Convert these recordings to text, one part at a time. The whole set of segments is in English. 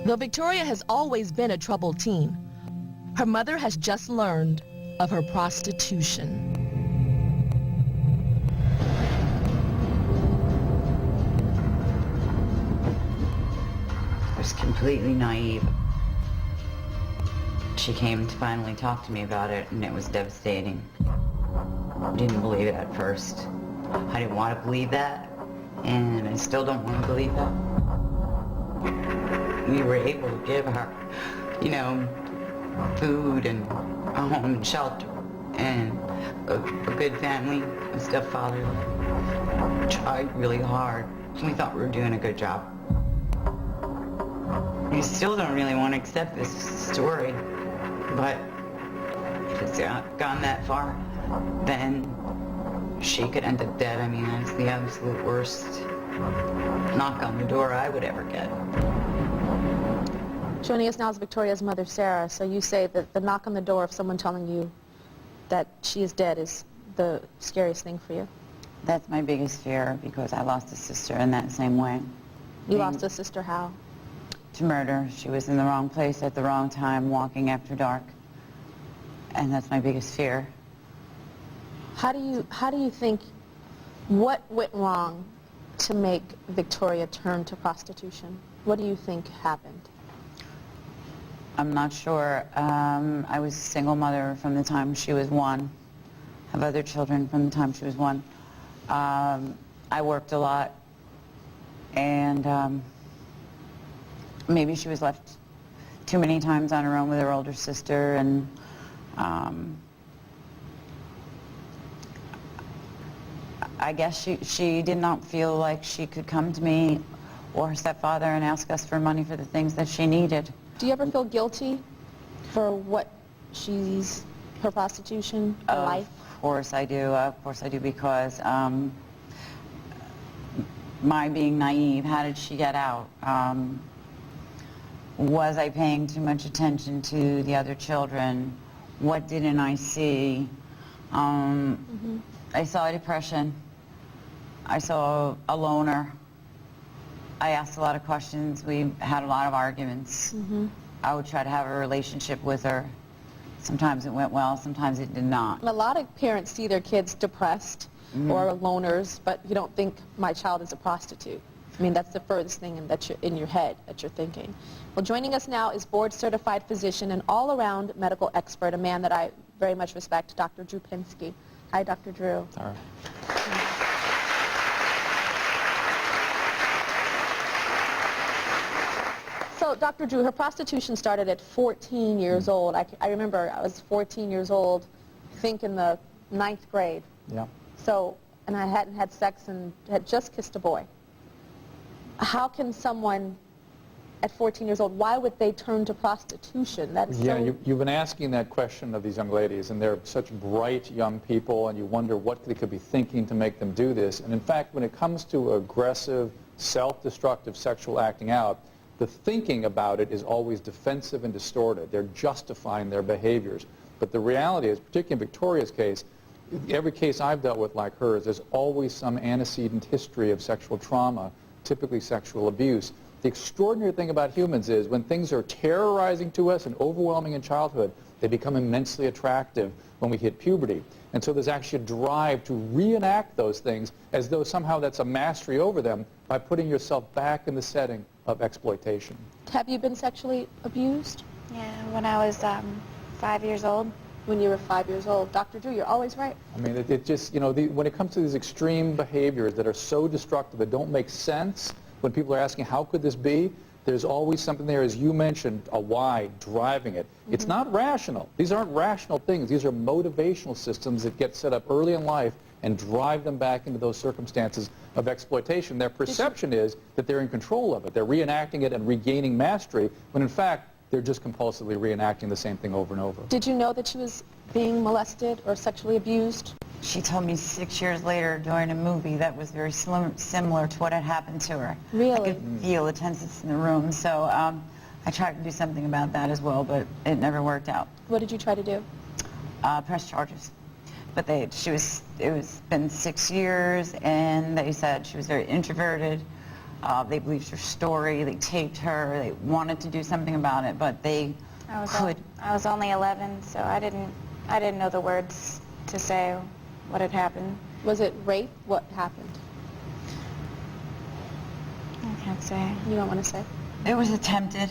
Though Victoria has always been a troubled teen, her mother has just learned of her prostitution. I was completely naive. She came to finally talk to me about it, and it was devastating. I didn't believe it at first. I didn't want to believe that, and I still don't want to believe that. We were able to give her, you know, food and a home and shelter, and a good family, a stepfather. Tried really hard. We thought we were doing a good job. We still don't really want to accept this story, but if it's gone that far, then she could end up dead. I mean, that's the absolute worst knock on the door I would ever get. Joining us now is Victoria's mother, Sarah. So you say that the knock on the door of someone telling you that she is dead is the scariest thing for you? That's my biggest fear, because I lost a sister in that same way. You lost a sister how? To murder. She was in the wrong place at the wrong time, walking after dark. And that's my biggest fear. How do you think, what went wrong to make Victoria turn to prostitution? What do you think happened? I'm not sure. I was a single mother from the time she was 1. Have other children from the time she was 1. I worked a lot, and maybe she was left too many times on her own with her older sister, and I guess she did not feel like she could come to me or her stepfather and ask us for money for the things that she needed. Do you ever feel guilty for what her prostitution, her life? Of course I do. Of course I do, because my being naive, how did she get out? Was I paying too much attention to the other children? What didn't I see? I saw depression. I saw a loner. I asked a lot of questions. We had a lot of arguments. I would try to have a relationship with her. Sometimes it went well, sometimes it did not. A lot of parents see their kids depressed or loners, but you don't think my child is a prostitute. I mean, that's the furthest thing that's in your head that you're thinking. Well, joining us now is board-certified physician and all-around medical expert, a man that I very much respect, Dr. Drew Pinsky. Hi, Dr. Drew. All right. So, Dr. Drew, her prostitution started at 14 years old. I remember I was 14 years old, I think in the 9th grade. Yeah. So, and I hadn't had sex and had just kissed a boy. How can someone at 14 years old, why would they turn to prostitution? That is Yeah, so... you've been asking that question of these young ladies, and they're such bright young people, and you wonder what they could be thinking to make them do this. And in fact, when it comes to aggressive, self-destructive sexual acting out, the thinking about it is always defensive and distorted. They're justifying their behaviors. But the reality is, particularly in Victoria's case, every case I've dealt with like hers, there's always some antecedent history of sexual trauma, typically sexual abuse. The extraordinary thing about humans is when things are terrorizing to us and overwhelming in childhood, they become immensely attractive when we hit puberty. And so there's actually a drive to reenact those things as though somehow that's a mastery over them by putting yourself back in the setting of exploitation. Have you been sexually abused? Yeah, when I was 5 years old. When you were 5 years old. Dr. Drew, you're always right. I mean, it just, you know, when it comes to these extreme behaviors that are so destructive, that don't make sense, when people are asking, how could this be? There's always something there, as you mentioned, a why driving it. It's not rational. These aren't rational things. These are motivational systems that get set up early in life and drive them back into those circumstances of exploitation. Their perception is that they're in control of it. They're reenacting it and regaining mastery, when in fact, they're just compulsively reenacting the same thing over and over. Did you know that she was being molested or sexually abused? She told me 6 years later during a movie that was very similar to what had happened to her. Really? I could feel the tenseness in the room, so I tried to do something about that as well, but it never worked out. What did you try to do? Press charges. But it was been 6 years, and they said she was very introverted, They believed her story. They taped her. They wanted to do something about it, but they could. I was only 11, so I didn't know the words to say what had happened. Was it rape? What happened? I can't say. You don't want to say? It was attempted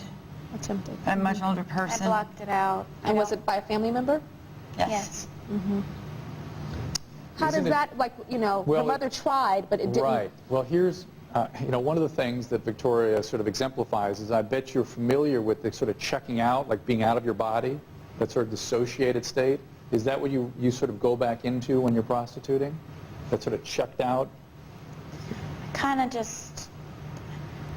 Attempted. by a much older I person. blocked it out. And was it by a family member? Yes. How does Isn't it- that, like, you know, Well, her mother tried, but it didn't. Right. Well, here's, you know, one of the things that Victoria sort of exemplifies is I bet you're familiar with the sort of checking out, like being out of your body, that sort of dissociated state. Is that what you sort of go back into when you're prostituting? That sort of checked out? Kind of just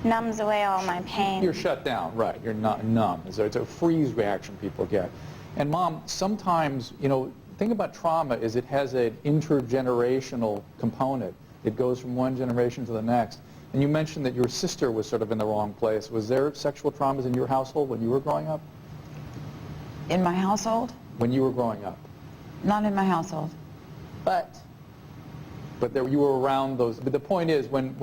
numbs away all my pain. You're shut down, right. You're not numb. It's a freeze reaction people get. And Mom, sometimes, you know, the thing about trauma is it has an intergenerational component. It goes from one generation to the next. And you mentioned that your sister was sort of in the wrong place. Was there sexual traumas in your household when you were growing up? In my household? When you were growing up? Not in my household. But But there, you were around those. But the point is, when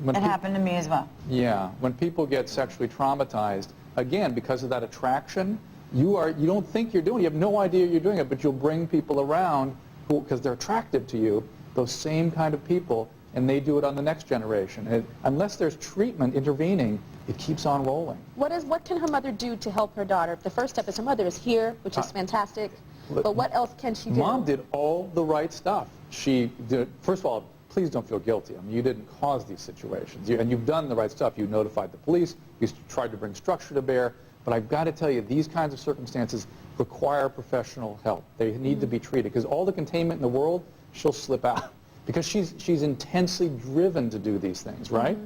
It happened to me as well. Yeah, when people get sexually traumatized, again, because of that attraction, you don't think you're doing it. You have no idea you're doing it, but you'll bring people around who, because they're attractive to you, those same kind of people, and they do it on the next generation. And unless there's treatment intervening, it keeps on rolling. what can her mother do to help her daughter? The first step is her mother is here, which is fantastic. But what else can she do? Mom did all the right stuff. She did, first of all, please don't feel guilty. I mean, you didn't cause these situations. And you've done the right stuff. You notified the police. You tried to bring structure to bear. But I've got to tell you, these kinds of circumstances require professional help. They need to be treated. Because all the containment in the world, she'll slip out. Because she's intensely driven to do these things, right?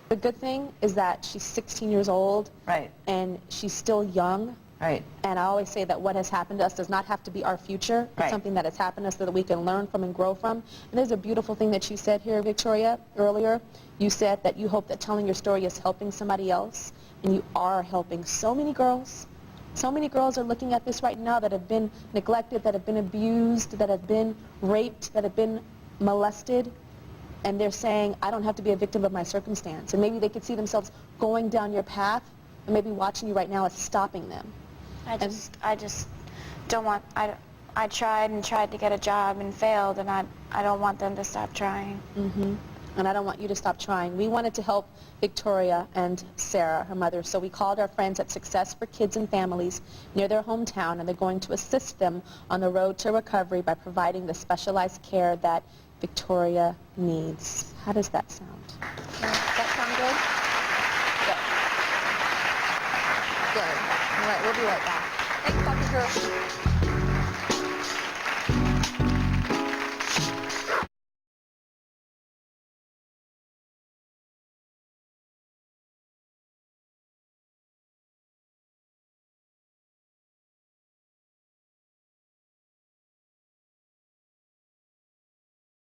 The good thing is that she's 16 years old. Right. And she's still young. Right. And I always say that what has happened to us does not have to be our future. It's Right. something that has happened to us that we can learn from and grow from. And there's a beautiful thing that you said here, Victoria, earlier. You said that you hope that telling your story is helping somebody else. And you are helping so many girls. So many girls are looking at this right now that have been neglected, that have been abused, that have been raped, that have been molested. And they're saying, I don't have to be a victim of my circumstance. And maybe they could see themselves going down your path, and maybe watching you right now is stopping them. I just don't want. I tried and tried to get a job and failed, and I don't want them to stop trying. And I don't want you to stop trying. We wanted to help Victoria and Sarah, her mother, so we called our friends at Success for Kids and Families near their hometown, and they're going to assist them on the road to recovery by providing the specialized care that Victoria needs. How does that sound? Does that sound good? Good. Good. All right, we'll be right back. Thanks, Dr. Girl.